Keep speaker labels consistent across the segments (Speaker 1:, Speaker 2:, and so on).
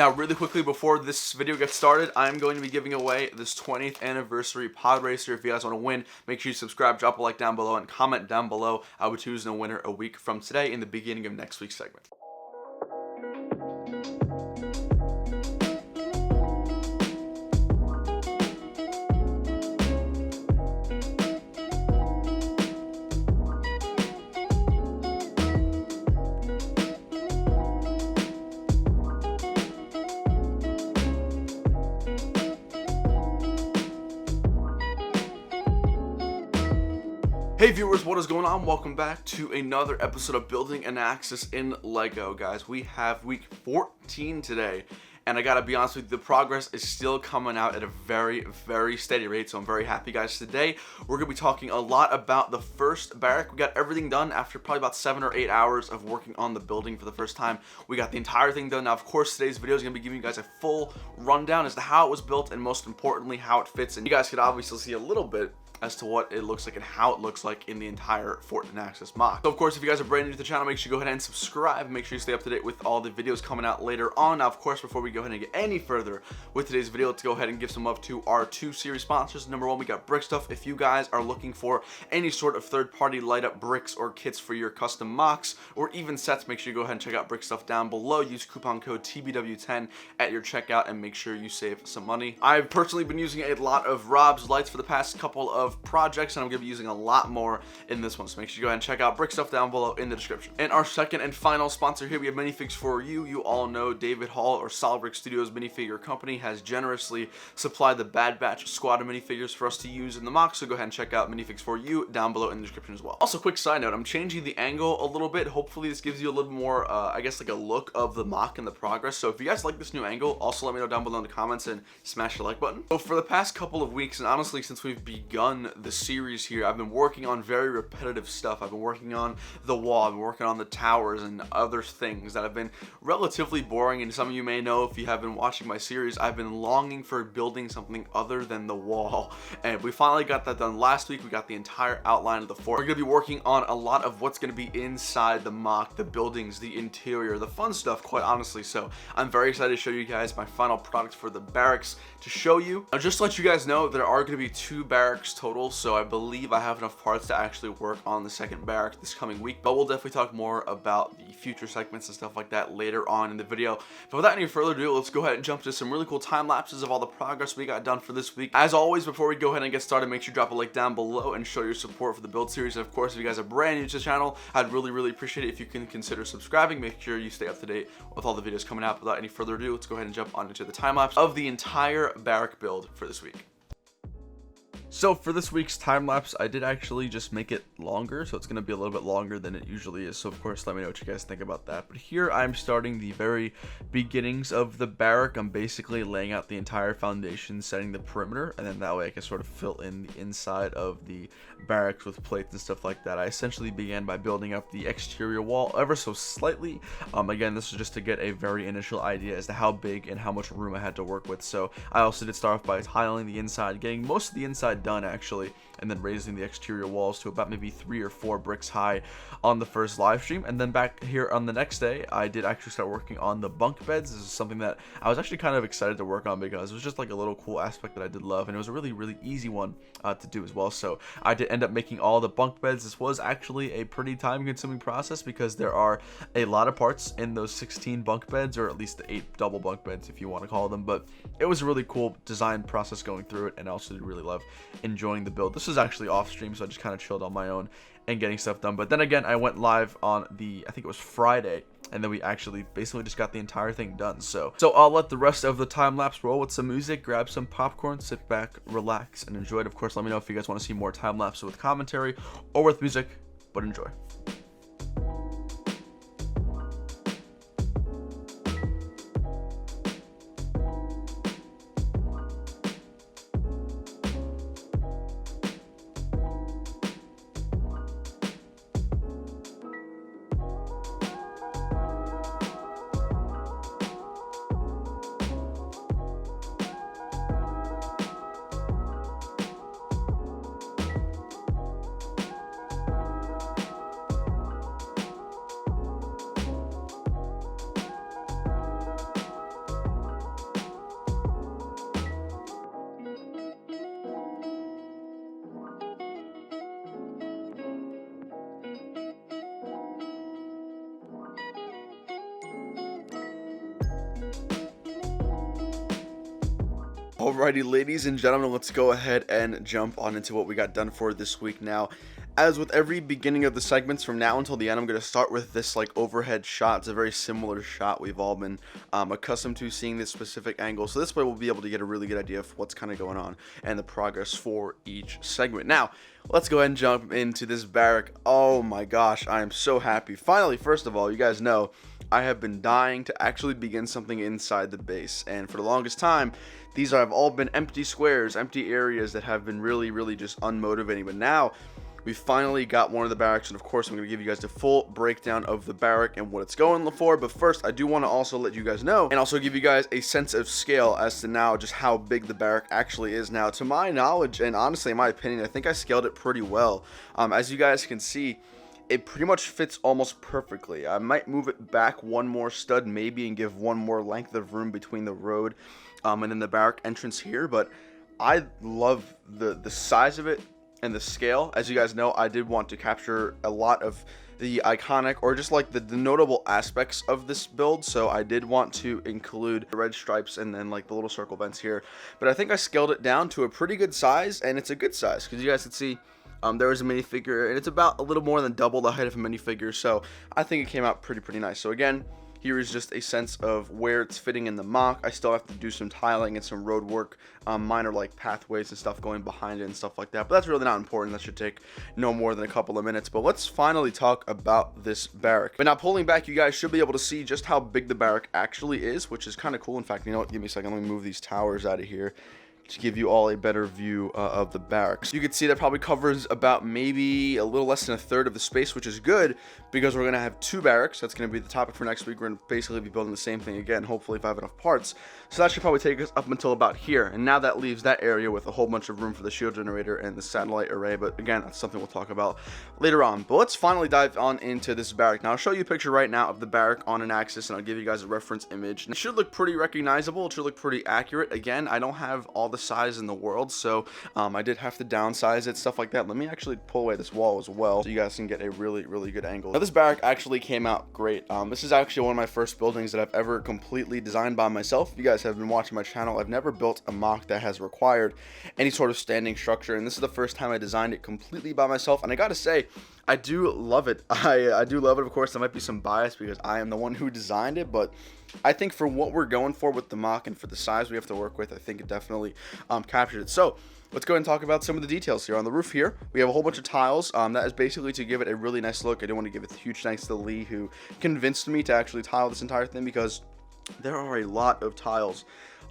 Speaker 1: Now, really quickly before this video gets started, I'm going to be giving away this 20th anniversary pod racer. If you guys want to win, make sure you subscribe, drop a like down below, and comment down below. I will choose a winner a week from today in the beginning of next week's segment. Hey viewers, what is going on? Welcome back to another episode of Building Anaxes in Lego, guys. We have week 14 today, and I gotta be honest with you, the progress is still coming out at a very steady rate, so I'm very happy, guys. Today, we're gonna be talking a lot about the first barrack. We got everything done after probably about 7 or 8 hours of working on the building for the first time. We got the entire thing done. Now, of course, today's video is gonna be giving you guys a full rundown as to how it was built and most importantly, how it fits. And you guys could obviously see a little bit as to what it looks like and how it looks like in the entire Fort Anaxes mock. So of course, if you guys are brand new to the channel, make sure you go ahead and subscribe. Make sure you stay up to date with all the videos coming out later on. Now, of course, before we go ahead and get any further with today's video, let's go ahead and give some love to our 2 series sponsors. Number 1, we got Brick Stuff. If you guys are looking for any sort of third-party light up bricks or kits for your custom mocks or even sets, make sure you go ahead and check out Brick Stuff down below. Use coupon code TBW10 at your checkout and make sure you save some money. I've personally been using a lot of Rob's lights for the past couple of projects, and I'm going to be using a lot more in this one, so make sure you go ahead and check out Brick Stuff down below in the description. And our second and final sponsor here, we have Minifigs for You. You all know David Hall, or Solid Brick Studios minifigure company, has generously supplied the Bad Batch squad of minifigures for us to use in the mock, so go ahead and check out Minifigs for You down below in the description as well. Also, quick side note, I'm changing the angle a little bit. Hopefully this gives you a little more, I guess, like a look of the mock and the progress. So if you guys like this new angle, also let me know down below in the comments and smash the like button. So for the past couple of weeks, and honestly since we've begun the series here, I've been working on very repetitive stuff. I've been working on the wall, I've been working on the towers and other things that have been relatively boring, and some of you may know if you have been watching my series, I've been longing for building something other than the wall, and we finally got that done last week. We got the entire outline of the fort. We're going to be working on a lot of what's going to be inside the mock, the buildings, the interior, the fun stuff, quite honestly. So I'm very excited to show you guys my final product for the barracks to show you. Now, just to let you guys know, there are going to be 2 barracks total, so I believe I have enough parts to actually work on the second barrack this coming week, but we'll definitely talk more about the future segments and stuff like that later on in the video. But without any further ado, let's go ahead and jump to some really cool time lapses of all the progress we got done for this week. As always, before we go ahead and get started, make sure you drop a like down below and show your support for the build series. And of course, if you guys are brand new to the channel, I'd really appreciate it if you can consider subscribing. Make sure you stay up to date with all the videos coming out. Without any further ado, let's go ahead and jump on into the time lapse of the entire barrack build for this week. So for this week's time lapse, I did actually just make it longer, so it's going to be a little bit longer than it usually is. So of course, let me know what you guys think about that. But here I'm starting the very beginnings of the barrack. I'm basically laying out the entire foundation, setting the perimeter, and then that way I can sort of fill in the inside of the barracks with plates and stuff like that. I essentially began by building up the exterior wall ever so slightly. Again, this is just to get a very initial idea as to how big and how much room I had to work with. So I also did start off by tiling the inside, getting most of the inside done actually, and then raising the exterior walls to about maybe 3 or 4 bricks high on the first live stream. And then back here on the next day, I did actually start working on the bunk beds. This is something that I was actually kind of excited to work on because it was just like a little cool aspect that I did love, and it was a really easy one to do as well. So I did end up making all the bunk beds. This was actually a pretty time consuming process because there are a lot of parts in those 16 bunk beds, or at least the 8 double bunk beds if you want to call them, but it was a really cool design process going through it, and I also did really love enjoying the build. This was actually off stream, so I just kind of chilled on my own and getting stuff done. But then again, I went live on I think it was Friday, and then we actually basically just got the entire thing done. So I'll let the rest of the time lapse roll with some music, grab some popcorn, sit back, relax, and enjoy it. Of course, let me know if you guys want to see more time lapse with commentary or with music, but enjoy. Alrighty, ladies and gentlemen, let's go ahead and jump on into what we got done for this week. Now, as with every beginning of the segments from now until the end, I'm going to start with this like overhead shot. It's a very similar shot we've all been accustomed to seeing this specific angle. So this way we'll be able to get a really good idea of what's kind of going on and the progress for each segment. Now, let's go ahead and jump into this barrack. Oh my gosh, I am so happy. Finally, first of all, you guys know I have been dying to actually begin something inside the base. And for the longest time, these have all been empty squares, empty areas that have been really just unmotivating. But now, we finally got one of the barracks, and of course I'm going to give you guys the full breakdown of the barrack and what it's going for. But first, I do want to also let you guys know and also give you guys a sense of scale as to now just how big the barrack actually is. Now, to my knowledge, and honestly in my opinion, I think I scaled it pretty well. As you guys can see, it pretty much fits almost perfectly. I might move it back one more stud maybe and give one more length of room between the road and then the barrack entrance here, but I love the size of it and the scale. As you guys know, I did want to capture a lot of the iconic or just like the notable aspects of this build, so I did want to include the red stripes and then like the little circle vents here. But I think I scaled it down to a pretty good size, and it's a good size because you guys can see there is a minifigure and it's about a little more than double the height of a minifigure, so I think it came out pretty nice. So again, here is just a sense of where it's fitting in the mock. I still have to do some tiling and some road work, minor like pathways and stuff going behind it and stuff like that. But that's really not important. That should take no more than a couple of minutes. But let's finally talk about this barrack. But now pulling back, you guys should be able to see just how big the barrack actually is, which is kind of cool. In fact, you know what? Give me a second. Let me move these towers out of here to give you all a better view of the barracks. You can see that probably covers about maybe a little less than a third of the space, which is good because we're going to have two barracks. That's going to be the topic for next week. We're going to basically be building the same thing again, hopefully if I have enough parts. So that should probably take us up until about here. And now that leaves that area with a whole bunch of room for the shield generator and the satellite array. But again, that's something we'll talk about later on. But let's finally dive on into this barrack. Now I'll show you a picture right now of the barrack on Anaxes, and I'll give you guys a reference image. And it should look pretty recognizable. It should look pretty accurate. Again, I don't have all the size in the world, so I did have to downsize it, stuff like that. Let me actually pull away this wall as well so you guys can get a really good angle. Now this barrack actually came out great. This is actually one of my first buildings that I've ever completely designed by myself. If you guys have been watching my channel, I've never built a mock that has required any sort of standing structure, and this is the first time I designed it completely by myself, and I gotta say, I do love it. I do love it. Of course, there might be some bias because I am the one who designed it, but I think for what we're going for with the mock and for the size we have to work with, I think it definitely captured it. So let's go ahead and talk about some of the details here. On the roof here, we have a whole bunch of tiles. That is basically to give it a really nice look. I do want to give a huge thanks to Lee, who convinced me to actually tile this entire thing because there are a lot of tiles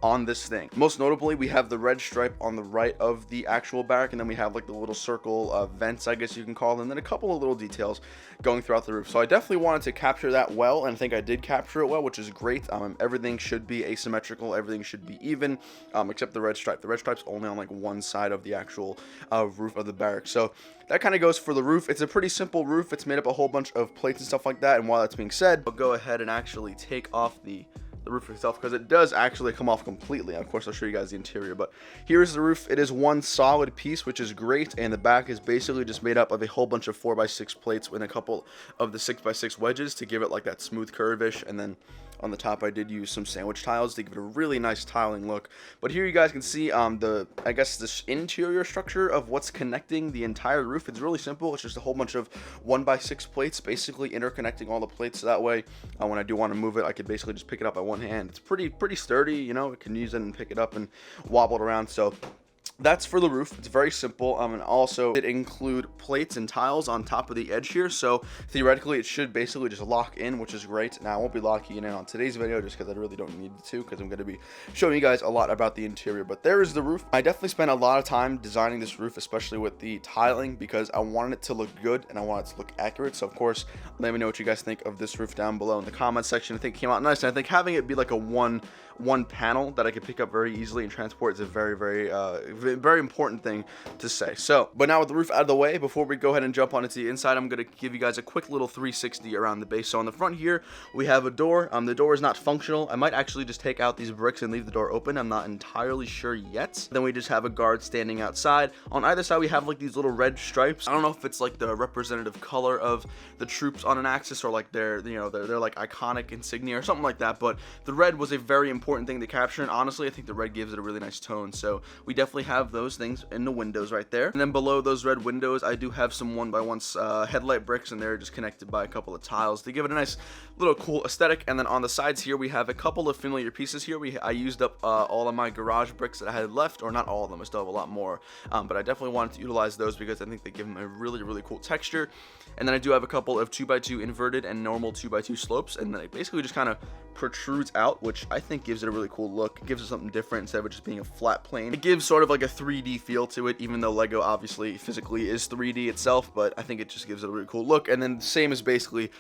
Speaker 1: on this thing. Most notably, we have the red stripe on the right of the actual barrack, and then we have like the little circle vents, I guess you can call them, and then a couple of little details going throughout the roof. So I definitely wanted to capture that well, and I think I did capture it well, which is great. Everything should be asymmetrical, everything should be even, except the red stripe. The red stripe's only on like one side of the actual roof of the barrack. So that kind of goes for the roof. It's a pretty simple roof. It's made up a whole bunch of plates and stuff like that, and while that's being said, I'll go ahead and actually take off the roof itself because it does actually come off completely. Of course, I'll show you guys the interior, but here's the roof. It is one solid piece, which is great, and the back is basically just made up of a whole bunch of 4x6 plates with a couple of the 6x6 wedges to give it like that smooth curve-ish, and then on the top I did use some sandwich tiles to give it a really nice tiling look. But here you guys can see I guess this interior structure of what's connecting the entire roof. It's really simple. It's just a whole bunch of 1x6 plates basically interconnecting all the plates, so that way when I do want to move it, I could basically just pick it up by one hand. It's pretty sturdy, you know. It can use it and pick it up and wobble it around. So that's for the roof. It's very simple, and also it include plates and tiles on top of the edge here, so theoretically it should basically just lock in, which is great. Now I won't be locking it in on today's video just because I really don't need to, because I'm going to be showing you guys a lot about the interior. But there is the roof. I definitely spent a lot of time designing this roof, especially with the tiling, because I wanted it to look good and I wanted it to look accurate. So of course, let me know what you guys think of this roof down below in the comment section. I think it came out nice, and I think having it be like a one panel that I could pick up very easily and transport is a very very important thing to say. So, but now with the roof out of the way, before we go ahead and jump on into the inside, I'm going to give you guys a quick little 360 around the base. So on the front here, we have a door. The door is not functional. I might actually just take out these bricks and leave the door open. I'm not entirely sure yet. Then we just have a guard standing outside. On either side, we have like these little red stripes. I don't know if it's like the representative color of the troops on Anaxes, or like their like iconic insignia or something like that, but the red was a very important thing to capture, and honestly I think the red gives it a really nice tone. So we definitely have those things in the windows right there, and then below those red windows I do have some 1x1 headlight bricks, and they're just connected by a couple of tiles to give it a nice little cool aesthetic. And then on the sides here we have a couple of familiar pieces here. I used up all of my garage bricks that I had left, or not all of them, I still have a lot more, but I definitely wanted to utilize those because I think they give them a really cool texture. And then I do have a couple of 2x2 inverted and normal 2x2 slopes, and then it basically just kind of protrudes out, which I think gives it a really cool look. It gives it something different instead of it just being a flat plane. It gives sort of like a 3D feel to it, even though Lego obviously physically is 3D itself, but I think it just gives it a really cool look. And then the same is basically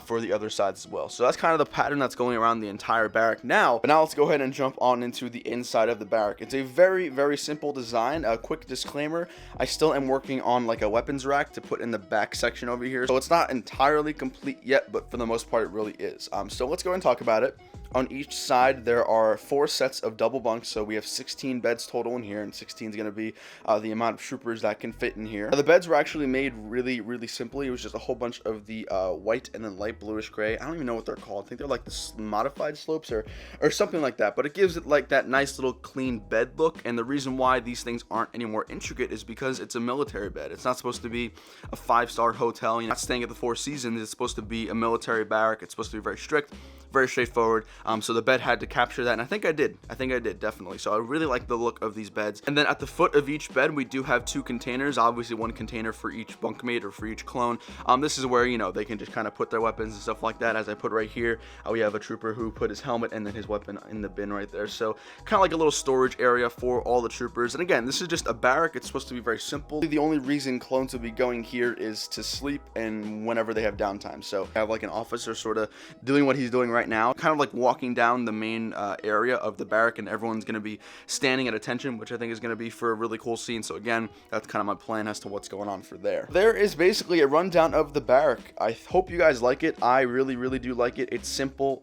Speaker 1: for the other sides as well. So that's kind of the pattern that's going around the entire barrack now. But now let's go ahead and jump on into the inside of the barrack. It's a very simple design. A quick disclaimer, I still am working on like a weapons rack to put in the back section over here, so it's not entirely complete yet, but for the most part it really is. So let's go ahead and talk about it. On each side there are 4 sets of double bunks, so we have 16 beds total in here, and 16 is going to be the amount of troopers that can fit in here. The beds were actually made really simply. It was just a whole bunch of the white and then light bluish gray. I don't even know what they're called. I think they're like the modified slopes or something like that, but it gives it like that nice little clean bed look. And the reason why these things aren't any more intricate is because it's a military bed. It's not supposed to be a 5-star hotel. You're not staying at the Four Seasons. It's supposed to be a military barrack. It's supposed to be very strict, very straightforward. So the bed had to capture that, and I think I did definitely. So I really like the look of these beds. And then at the foot of each bed we do have 2 containers, obviously 1 container for each bunkmate or for each clone. This is where, you know, they can just kind of put their weapons and stuff like that. As I put right here, we have a trooper who put his helmet and then his weapon in the bin right there. So kind of like a little storage area for all the troopers. And again, this is just a barrack. It's supposed to be very simple. The only reason clones will be going here is to sleep and whenever they have downtime. So I have like an officer sort of doing what he's doing right now, kind of like walking down the main area of the barrack, and everyone's going to be standing at attention, which I think is going to be for a really cool scene. So again, that's kind of my plan as to what's going on for there. There is basically a rundown of the barrack. I hope you guys like it. I really do like it. It's simple.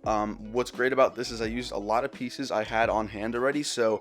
Speaker 1: What's great about this is I used a lot of pieces I had on hand already, so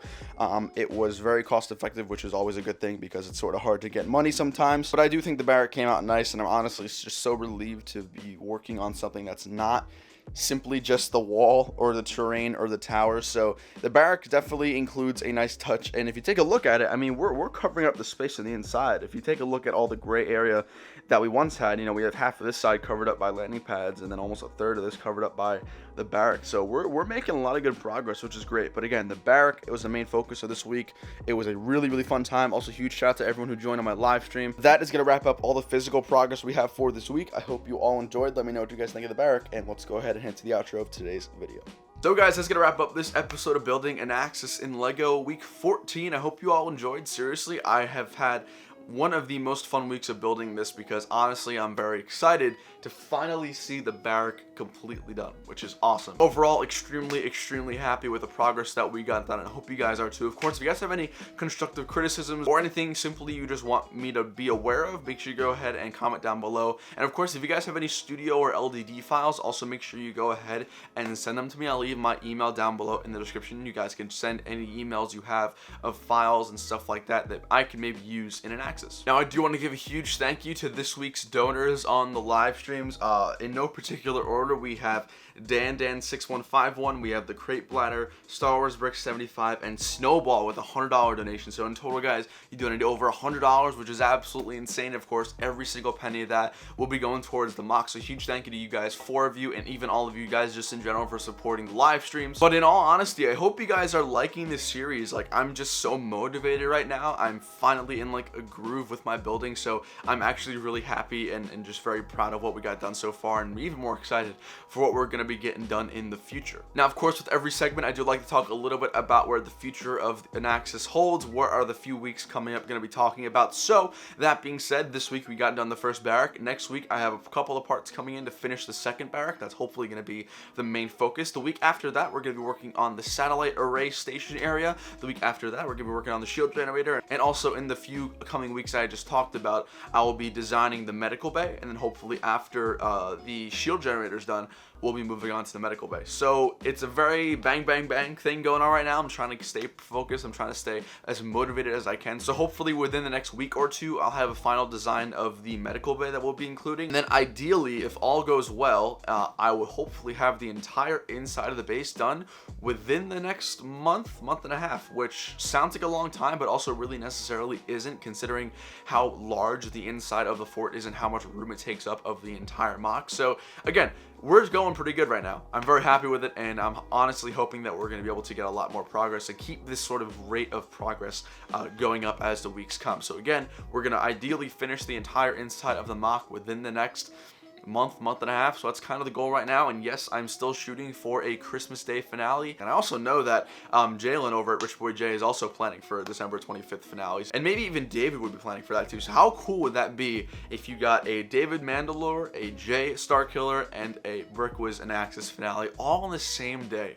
Speaker 1: it was very cost effective, which is always a good thing because it's sort of hard to get money sometimes. But I do think the barrack came out nice, and I'm honestly just so relieved to be working on something that's not simply just the wall or the terrain or the towers. So the barrack definitely includes a nice touch, and if you take a look at it, I mean, we're covering up the space on the inside. If you take a look at all the gray area that we once had, you know, we have half of this side covered up by landing pads, and then almost a third of this covered up by the barrack. So we're making a lot of good progress, which is great. But again, the barrack, it was the main focus of this week. It was a really fun time. Also, huge shout out to everyone who joined on my live stream. That is going to wrap up all the physical progress we have for this week. I hope you all enjoyed. Let me know what you guys think of the barrack, and let's go ahead and head to the outro of today's video. So guys, that's going to wrap up this episode of Building Anaxes in Lego week 14. I hope you all enjoyed. Seriously, I have had one of the most fun weeks of building this because honestly I'm very excited to finally see the barrack completely done, which is awesome. Overall, extremely happy with the progress that we got done, and I hope you guys are too. Of course, if you guys have any constructive criticisms or anything simply you just want me to be aware of, make sure you go ahead and comment down below. And of course, if you guys have any studio or LDD files, also make sure you go ahead and send them to me. I'll leave my email down below in the description. You guys can send any emails you have of files and stuff like that that I can maybe use in Anaxes. Now, I do want to give a huge thank you to this week's donors on the live streams. In no particular order, we have Dan6151, we have the Crate Bladder, Star Wars Brick 75, and Snowball with a $100 donation. So in total, guys, you donated over $100, which is absolutely insane. Of course, every single penny of that will be going towards the MOC. So huge thank you to you guys, 4 of you, and even all of you guys just in general for supporting the live streams. But in all honesty, I hope you guys are liking this series. Like, I'm just so motivated right now. I'm finally in like a groove with my building. So I'm actually really happy and just very proud of what we got done so far, and even more excited for what we're going to be getting done in the future. Now, of course, with every segment, I do like to talk a little bit about where the future of Anaxes holds. What are the few weeks coming up going to be talking about? So that being said, this week we got done the first barrack. Next week I have a couple of parts coming in to finish the second barrack. That's hopefully going to be the main focus. The week after that, we're going to be working on the satellite array station area. The week after that, we're going to be working on the shield generator, and also in the few coming weeks I just talked about, I will be designing the medical bay, and then hopefully after the shield generator is done, we'll be moving on to the medical bay. So it's a very bang bang bang thing going on right now. I'm trying to stay focused. I'm trying to stay as motivated as I can. So hopefully within the next week or two, I'll have a final design of the medical bay that we'll be including. And then ideally, if all goes well, I will hopefully have the entire inside of the base done within the next month and a half, which sounds like a long time, but also really necessarily isn't, considering how large the inside of the fort is and how much room it takes up of the entire mock. So again, we're going pretty good right now. I'm very happy with it, and I'm honestly hoping that we're going to be able to get a lot more progress and keep this sort of rate of progress going up as the weeks come. So again, we're going to ideally finish the entire inside of the mock within the next month and a half. So that's kind of the goal right now. And yes, I'm still shooting for a Christmas Day finale. And I also know that Jalen over at Rich Boy J is also planning for December 25th finales. And maybe even David would be planning for that too. So how cool would that be if you got a David Mandalore, a Jay Starkiller, and a TheBrickWiz Anaxes finale all on the same day?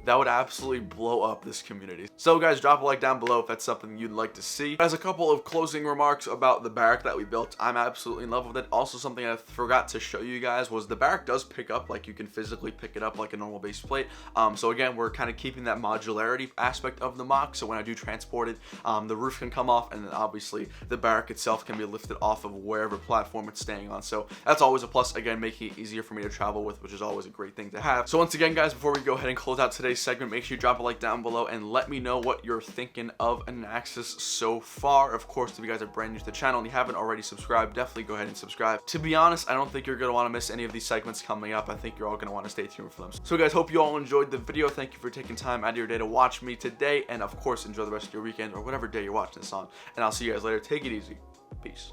Speaker 1: That would absolutely blow up this community. So guys, drop a like down below if that's something you'd like to see. As a couple of closing remarks about the barrack that we built, I'm absolutely in love with it. Also, something I forgot to show you guys was the barrack does pick up, like you can physically pick it up like a normal base plate. So again, we're kind of keeping that modularity aspect of the mock. So when I do transport it, the roof can come off, and then obviously the barrack itself can be lifted off of wherever platform it's staying on. So that's always a plus, again, making it easier for me to travel with, which is always a great thing to have. So once again, guys, before we go ahead and close out today's segment, make sure you drop a like down below and let me know what you're thinking of Anaxes so far. Of course, if you guys are brand new to the channel and you haven't already subscribed, definitely go ahead and subscribe. To be honest, I don't think you're going to want to miss any of these segments coming up. I think you're all going to want to stay tuned for them. So guys, hope you all enjoyed the video. Thank you for taking time out of your day to watch me today, and of course, enjoy the rest of your weekend or whatever day you're watching this on, and I'll see you guys later. Take it easy. Peace.